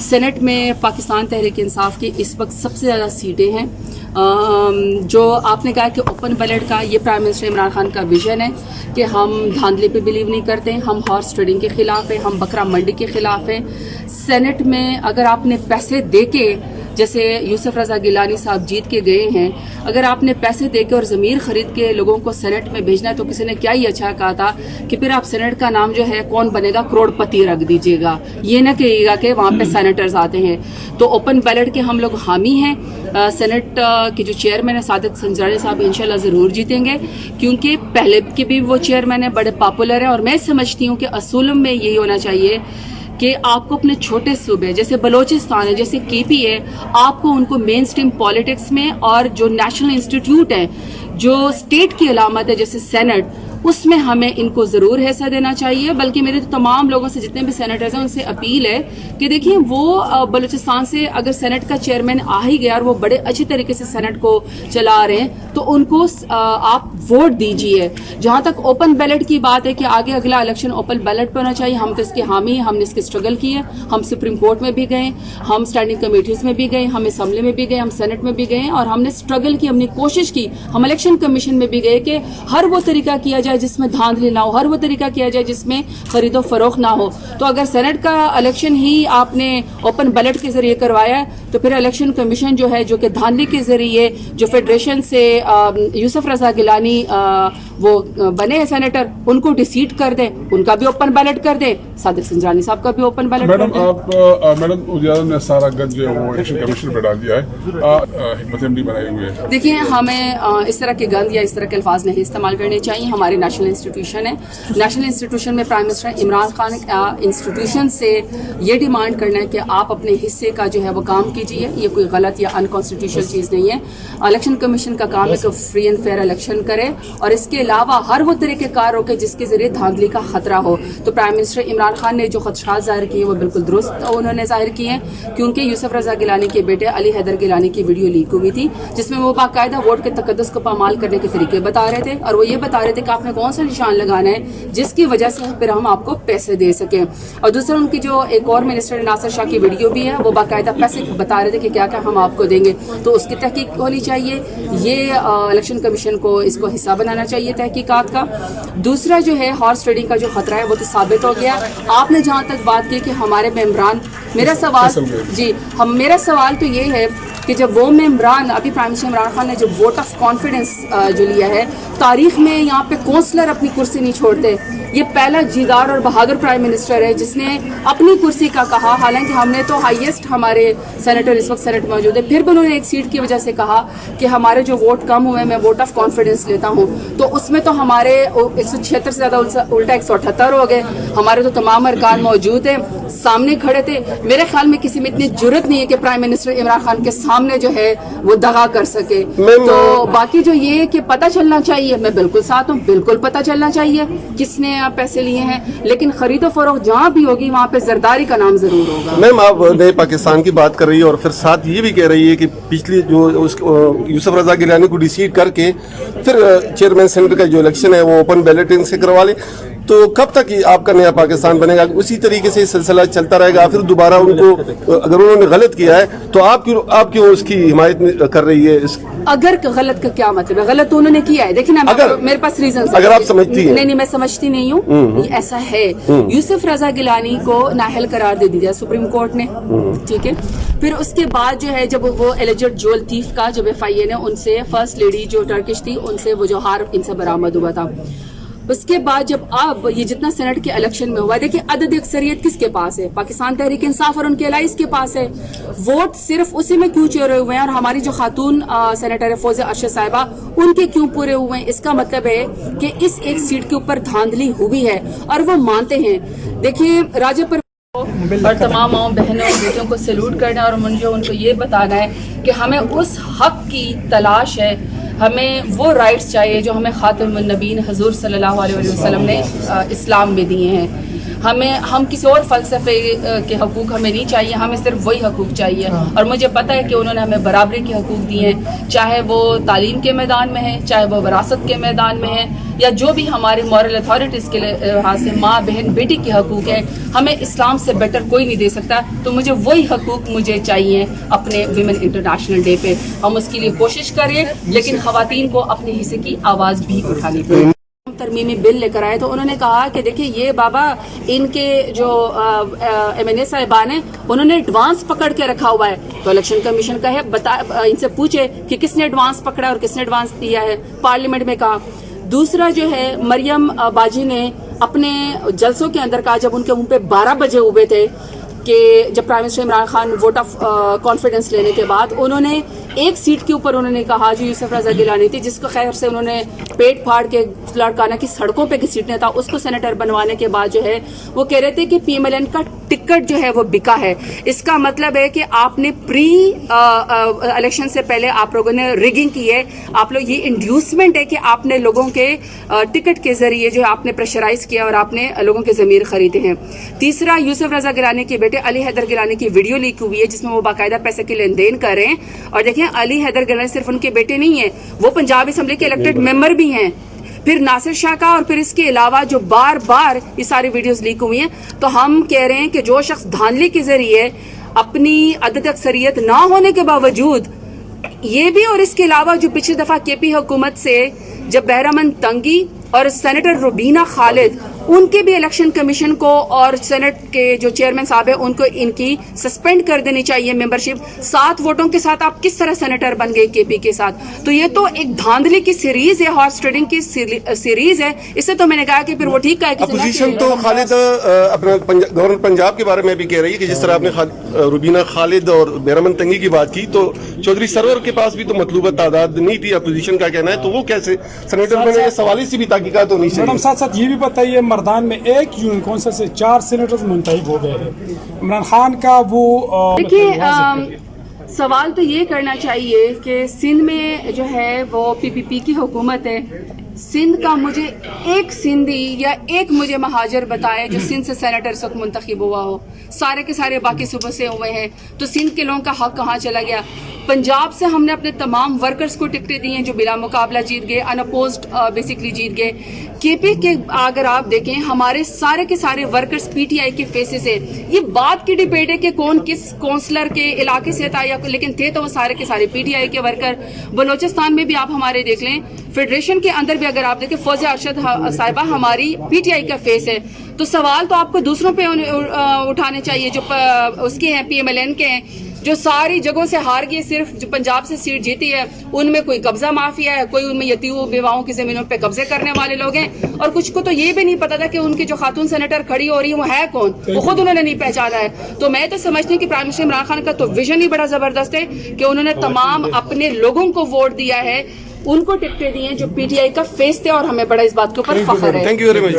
Saint میں پاکستان تحریک انصاف کی اس وقت سب سے زیادہ سیٹیں ہیں. جو آپ نے کہا کہ اوپن بیلٹ کا، یہ پرائم منسٹر عمران خان کا ویژن ہے کہ ہم دھاندلی پہ بلیو نہیں کرتے، ہم ہارس ٹریڈنگ کے خلاف ہیں، ہم بکرا منڈی کے خلاف ہیں. سینٹ میں اگر آپ نے پیسے دے کے، جیسے یوسف رضا گیلانی صاحب جیت کے گئے ہیں، اگر آپ نے پیسے دے کے اور ضمیر خرید کے لوگوں کو سینٹ میں بھیجنا ہے، تو کسی نے کیا ہی اچھا کہا تھا کہ پھر آپ سینٹ کا نام جو ہے کون بنے گا، کروڑ پتی رکھ دیجیے گا، یہ نہ کہیے گا کہ وہاں پہ سینیٹرز آتے ہیں. تو اوپن بیلٹ کے ہم لوگ حامی ہیں. سینٹ کے جو چیئرمین ہیں سعادت سنجرانی صاحب انشاءاللہ ضرور جیتیں گے، کیونکہ پہلے کے بھی وہ چیئرمین ہیں، بڑے پاپولر ہیں. اور میں سمجھتی ہوں کہ اصول میں یہی ہونا چاہیے کہ آپ کو اپنے چھوٹے صوبے جیسے بلوچستان ہے، جیسے کے پی ہے، آپ کو ان کو مین سٹریم پالیٹکس میں، اور جو نیشنل انسٹیٹیوٹ ہیں، جو اسٹیٹ کی علامت ہے جیسے سینٹ، اس میں ہمیں ان کو ضرور حصہ دینا چاہیے. بلکہ میرے تو تمام لوگوں سے، جتنے بھی سینیٹرز ہیں، ان سے اپیل ہے کہ دیکھیں وہ بلوچستان سے اگر سینٹ کا چیئرمین آ ہی گیا اور وہ بڑے اچھی طریقے سے سینٹ کو چلا رہے ہیں، تو ان کو آپ ووٹ دیجیے. جہاں تک اوپن بیلٹ کی بات ہے کہ آگے اگلا الیکشن اوپن بیلٹ پہ ہونا چاہیے، ہم تو اس کے حامی ہیں، ہم نے اس کی اسٹرگل کی ہے. ہم سپریم کورٹ میں بھی گئے، ہم اسٹینڈنگ کمیٹیز میں بھی گئے، ہم اسمبلی میں بھی گئے، ہم سینٹ میں بھی گئے، اور ہم نے اسٹرگل کی، ہم نے کوشش کی. ہم الیکشن کمیشن میں بھی گئے کہ ہر وہ طریقہ کیا جائے جس میں دھاندلی نہ ہو، ہر وہ طریقہ کیا جائے جس میں خرید و فروخت نہ ہو. تو اگر سینٹ کا الیکشن ہی آپ نے اوپن بیلٹ کے ذریعے کروایا ہے، تو پھر الیکشن کمیشن جو ہے، جو کہ دھاندلی کے ذریعے جو فیڈریشن سے یوسف رضا گیلانی وہ بنے ہیں سینیٹر، ان کو ڈیسیٹ کر دیں، ان کا بھی اوپن بیلٹ کر دیں، صادق سنجرانی صاحب کا بھی اوپن بیلٹ کر دیں. میڈم اجالا نے سارا گنج جو ہے وہ الیکشن کمیشن پہ ڈال دیا ہے، حکمت عملی بنائی ہوئی ہے. دیکھیں، ہمیں اس طرح کے گند یا اس طرح کے الفاظ نہیں استعمال کرنے چاہیے. ہمارے نیشنل انسٹیٹیوشن ہے، نیشنل انسٹیٹیوشن میں prime minister Imran Khan institution سے یہ ڈیمانڈ کرنا ہے کہ آپ اپنے حصے کا جو ہے وہ کام کیجیے. یہ کوئی غلط یا انکانسٹیٹیوشنل چیز نہیں ہے. الیکشن کمیشن کا کام ہے کہ فری اینڈ فیئر الیکشن کرے، اور اس کے علاوہ ہر وہ طریقہ کار ہو کہ جس کے ذریعے دھاندلی کا خطرہ ہو. تو پرائم منسٹر عمران خان نے جو خدشات ظاہر کیے وہ بالکل درست انہوں نے ظاہر کیے ہیں، کیونکہ یوسف رضا گیلانی کے بیٹے علی حیدر گیلانی کی ویڈیو لیک ہوئی تھی، جس میں وہ باقاعدہ ووٹ کے تقدس کو پامال کرنے کے طریقے بتا رہے تھے، اور وہ یہ بتا رہے تھے کہ آپ نے کون سا نشان لگانا ہے جس کی وجہ سے پھر ہم آپ کو پیسے دے سکیں. اور دوسرا ان کی جو ایک اور منسٹر ناصر شاہ کی ویڈیو بھی ہے، وہ باقاعدہ پیسے بتا رہے تھے کہ کیا کیا ہم آپ کو دیں گے. تو اس کی تحقیق ہونی چاہیے. یہ الیکشن کمیشن کو اس کو حصہ بنانا چاہیے تحقیقات کا. دوسرا جو ہے ہارس ٹریڈنگ کا جو خطرہ ہے وہ تو ثابت ہو گیا. آپ نے جہاں تک بات کی کہ ہمارے ممبران، میرا سوال تو یہ ہے کہ جب وہ ممبران، ابھی پرائم منسٹر عمران خان نے جو ووٹ آف کانفیڈنس جو لیا ہے، تاریخ میں یہاں پہ کونسلر اپنی کرسی نہیں چھوڑتے. یہ پہلا جیدار اور بہادر پرائم منسٹر ہے جس نے اپنی کرسی کا کہا. حالانکہ ہم نے تو ہائیسٹ ہمارے سینیٹر اس وقت سینٹ موجود ہے، پھر بھی انہوں نے ایک سیٹ کی وجہ سے کہا کہ ہمارے جو ووٹ کم ہوئے، میں ووٹ آف کانفیڈنس لیتا ہوں. تو اس میں تو ہمارے 176 سے زیادہ الٹا 178 ہو گئے. ہمارے تو تمام ارکان موجود ہیں، سامنے کھڑے تھے. میرے خیال میں کسی میں اتنی جرت نہیں ہے کہ پرائم منسٹر عمران خان کے سامنے جو ہے وہ دغا کر سکے. تو باقی جو یہ کہ پتہ چلنا چاہیے، میں بالکل ساتھ ہوں، بالکل پتہ چلنا چاہیے کس نے پیسے لیے ہیں، لیکن خرید و فروخت جہاں بھی ہوگی وہاں پہ زرداری کا نام ضرور ہوگا. میم آپ نئے پاکستان کی بات کر رہی ہے، اور پھر ساتھ یہ بھی کہہ رہی ہے کہ پچھلی جو یوسف رضا گیلانی کو ڈیسیڈ کر کے پھر چیئرمین سینٹ کا جو الیکشن ہے وہ اوپن بیلٹنگ سے کروا لے. تو کب تک آپ کا نیا پاکستان بنے گا؟ اسی طریقے سے سلسلہ چلتا رہے گا؟ پھر دوبارہ ان کو اگر انہوں نے غلط کیا ہے تو آپ کیوں اس کی حمایت کر رہی ہے؟ اگر غلط کا کیا مطلب ہے؟ غلط تو انہوں نے کیا ہے. دیکھیں نا، میرے پاس ریزنز اگر آپ سمجھتی ہیں. نہیں، میں سمجھتی نہیں ہوں. یہ ایسا ہے، یوسف رضا گیلانی کو نااہل قرار دے دیا سپریم کورٹ نے، ٹھیک ہے. پھر اس کے بعد جو ہے جب وہ ایلیجڈ جول تھیف کا جب FIA نے ان سے فرسٹ لیڈی جو ٹرکش تھی ان سے وہ جو ہار ان سے برآمد ہوا تھا، اس کے بعد جب اب یہ جتنا سینٹ کے الیکشن میں ہوا، دیکھیں عدد اکثریت کس کے پاس ہے؟ پاکستان تحریک انصاف اور ان کے الائز کے پاس ہے. ووٹ صرف اسی میں کیوں چورے ہوئے ہیں؟ اور ہماری جو خاتون سینیٹر فوزیہ ارشد صاحبہ، ان کے کیوں پورے ہوئے ہیں؟ اس کا مطلب ہے کہ اس ایک سیٹ کے اوپر دھاندلی ہوئی ہے اور وہ مانتے ہیں. دیکھیں، راجہ پر اور تمام ماؤں بہنوں اور بیٹوں کو سیلوٹ کرنا، اور مجھے ان کو یہ بتانا ہے کہ ہمیں اس حق کی تلاش ہے، ہمیں وہ رائٹس چاہیے جو ہمیں خاتم النبیین حضور صلی اللہ علیہ وسلم نے اسلام میں دیے ہیں. ہم کسی اور فلسفے کے حقوق ہمیں نہیں چاہیے, ہمیں صرف وہی حقوق چاہیے. اور مجھے پتہ ہے کہ انہوں نے ہمیں برابری کے حقوق دیے ہیں, چاہے وہ تعلیم کے میدان میں ہے, چاہے وہ وراثت کے میدان میں ہے, یا جو بھی ہماری مورل اتھارٹیز کے لحاظ سے ماں بہن بیٹی کے حقوق ہے, ہمیں اسلام سے بیٹر کوئی نہیں دے سکتا. تو مجھے وہی حقوق مجھے چاہیے اپنے ویمن انٹرنیشنل ڈے پہ. ہم اس کے لیے کوشش کریں, لیکن خواتین کو اپنے حصے کی آواز بھی اٹھانی پڑے. ترمیمی بل لے کر آئے تو انہوں نے کہا کہ دیکھیں یہ بابا ان کے جو ایم این اے صاحبان ہیں انہوں نے ایڈوانس پکڑ کے رکھا ہوا ہے. تو الیکشن کمیشن کا ہے ان سے پوچھے کہ کس نے ایڈوانس پکڑا اور کس نے ایڈوانس دیا ہے, پارلیمنٹ میں کہا. دوسرا جو ہے مریم باجی نے اپنے جلسوں کے اندر کہا, جب ان کے منہ پہ 12 بجے ہوئے تھے کہ جب prime minister Imran Khan vote of confidence لینے کے بعد انہوں نے ایک سیٹ کے اوپر انہوں نے کہا جو یوسف رضا گیلانی تھی, جس کو خیر سے انہوں نے پیٹ پھاڑ کے لاڑکانہ کی سڑکوں پہ گھسیٹنے تھا, اس کو سینیٹر بنوانے کے بعد جو ہے وہ کہہ رہے تھے کہ پی ایم ایل این کا ٹکٹ جو ہے وہ بکا ہے. اس کا مطلب ہے کہ آپ نے پری الیکشن سے پہلے آپ لوگوں نے ریگنگ کی ہے, آپ لوگ یہ انڈیوسمنٹ ہے کہ آپ نے لوگوں کے ٹکٹ کے ذریعے جو ہے آپ نے پریشرائز کیا اور آپ نے لوگوں کے ضمیر خریدے ہیں. تیسرا, یوسف رضا گیلانی کے بیٹے علی حیدر گیلانی کی ویڈیو لیک ہوئی ہے جس میں وہ باقاعدہ پیسے کے لین دین کر رہے ہیں. اور دیکھیں علی حیدر گیلانی صرف ان کے بیٹے نہیں ہیں, وہ پنجاب اسمبلی کے الیکٹڈ ممبر بھی ہیں. پھر ناصر شاہ کا, اور پھر اس کے علاوہ جو بار بار یہ ساری ویڈیوز لیک ہوئی ہیں. تو ہم کہہ رہے ہیں کہ جو شخص دھاندلی کے ذریعے اپنی عدد اکثریت نہ ہونے کے باوجود یہ بھی, اور اس کے علاوہ جو پچھلی دفعہ کے پی حکومت سے جب بہرامند تنگی اور سینیٹر روبینہ خالد ان کے بھی الیکشن کمیشن کو اور سینٹ کے جو چیئرمین صاحب ہیں ان کو ان کی سسپینڈ کر دینی چاہیے ممبرشپ. 7 ووٹوں کے ساتھ آپ کس طرح سینیٹر بن گئے کے پی کے ساتھ؟ تو یہ تو ایک دھاندلی کی سیریز ہے, ہارس ٹریڈنگ کی سیریز ہے. اس سے تو میں نے کہا کہ پھر وہ ٹھیک ہے. اپوزیشن تو خالد اپنا گورنر پنجاب کے بارے میں بھی کہہ رہی ہے کہ جس طرح آپ نے روبینہ خالد اور بہرامند تنگی کی بات کی, تو چودھری سرور کے پاس بھی تو مطلوبہ تعداد نہیں تھی, اپوزیشن کا کہنا ہے, تو وہ کیسے سینیٹر بنے؟ سوال سی بھی تحقیقات ہونی چاہیے. میڈم ساتھ ساتھ یہ بھی بتائیے, مردان میں ایک یونین کونسل سے 4 سینیٹرز منتخب ہو گئے ہیں. عمران خان کا وہ دیکھیے سوال تو یہ کرنا چاہیے کہ سندھ میں جو ہے وہ پی پی پی کی حکومت ہے. سندھ کا مجھے ایک سندھی یا ایک مجھے مہاجر بتائے جو سندھ سے سینیٹر تک منتخب ہوا ہو. سارے کے سارے باقی صوبوں سے ہوئے ہیں, تو سندھ کے لوگوں کا حق کہاں چلا گیا؟ پنجاب سے ہم نے اپنے تمام ورکرز کو ٹکٹیں دی ہیں جو بلا مقابلہ جیت گئے, ان اپوزڈ بیسکلی جیت گئے. کے پی کے اگر آپ دیکھیں ہمارے سارے کے سارے ورکرز پی ٹی آئی کے فیسز ہیں. یہ بات کی ڈبیٹ ہے کہ کون کس کونسلر کے علاقے سے تھا, یا لیکن تھے تو وہ سارے کے سارے پی ٹی آئی کے ورکر. بلوچستان میں بھی آپ ہمارے دیکھ لیں, فیڈریشن کے اندر بھی اگر آپ دیکھیں فوزیہ ارشد صاحبہ ہماری پی ٹی آئی کا فیس ہے. تو سوال تو آپ کو دوسروں پہ اٹھانے چاہیے جو اس کے ہیں, پی ایم ایل این کے ہیں, جو ساری جگہوں سے ہار گئے, صرف جو پنجاب سے سیٹ جیتی ہے ان میں کوئی قبضہ مافیا ہے, کوئی ان میں یتیموں بیواؤں کی زمینوں پہ قبضے کرنے والے لوگ ہیں, اور کچھ کو تو یہ بھی نہیں پتا تھا کہ ان کی جو خاتون سینیٹر کھڑی ہو رہی ہے وہ ہے کون, وہ خود انہوں نے نہیں پہچانا ہے. تو میں تو سمجھتی ہوں کہ پرائم منسٹر عمران خان کا تو ویژن ہی بڑا زبردست ہے کہ انہوں نے تمام اپنے لوگوں کو ووٹ دیا ہے, ان کو ٹکٹیں دی ہیں جو پی ٹی آئی کا فیس تھے, اور ہمیں بڑا اس بات کے اوپر فخر ہے. Thank you very much.